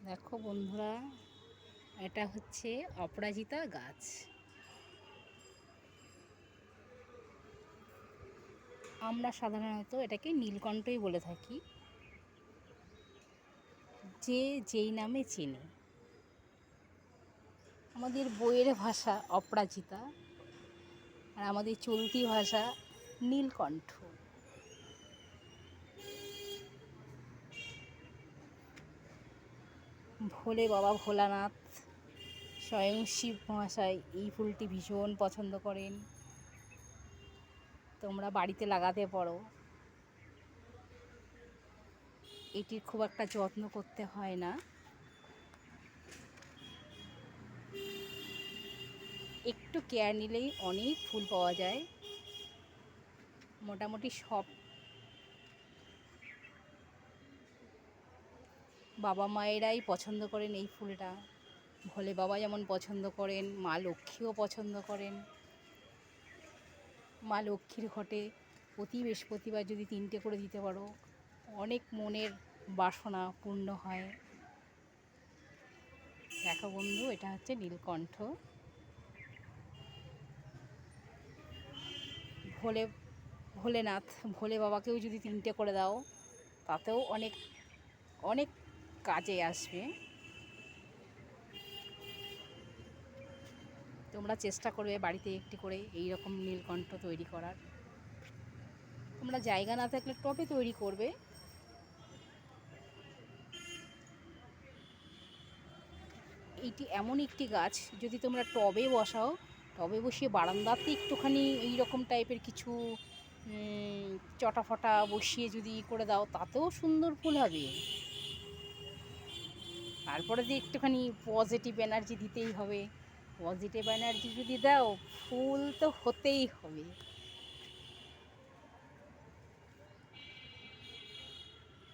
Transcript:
দেখো বন্ধুরা, এটা হচ্ছে অপরাজিতা গাছ। আমরা সাধারণত এটাকে নীলকণ্ঠই বলে থাকি, যে যেই নামে চেনে। আমাদের বইয়ের ভাষা অপরাজিতা, আর আমাদের চলতি ভাষা নীলকণ্ঠ। ভোলে বাবা ভোলানাথ, স্বয়ং শিব মহাশয় এই ফুলটি ভীষণ পছন্দ করেন। তোমরা বাড়িতে লাগাতে পারো। এটির খুব একটা যত্ন করতে হয় না, একটু কেয়ার নিলেই অনেক ফুল পাওয়া যায়। মোটামুটি সব বাবা মায়েরাই পছন্দ করেন এই ফুলটা। ভোলে বাবা যেমন পছন্দ করেন, মা লক্ষ্মীও পছন্দ করেন। মা লক্ষ্মীর ঘটে প্রতি বৃহস্পতিবার যদি 3টে করে দিতে পারো, অনেক মনের বাসনা পূর্ণ হয়। দেখো বন্ধু, এটা হচ্ছে নীলকণ্ঠ। ভোলেনাথ, ভোলে বাবাকেও যদি 3টে করে দাও, তাতেও অনেক অনেক কাজে আসবে। তোমরা চেষ্টা করবে বাড়িতে একটি করে এই রকম নীলকণ্ঠ তৈরি করার। তোমরা জায়গা না থাকলে টবে তৈরি করবে। এইটি এমন একটি গাছ, যদি তোমরা টবে বসাও, টবে বসিয়ে বারান্দাতে একটুখানি এই রকম টাইপের কিছু চটাফটা বসিয়ে যদি করে দাও, তাতেও সুন্দর ফুল হবে। তারপরে দিয়ে একটুখানি পজিটিভ এনার্জি দিতেই হবে। পজিটিভ এনার্জি যদি দাও, ফুল তো হতেই হবে।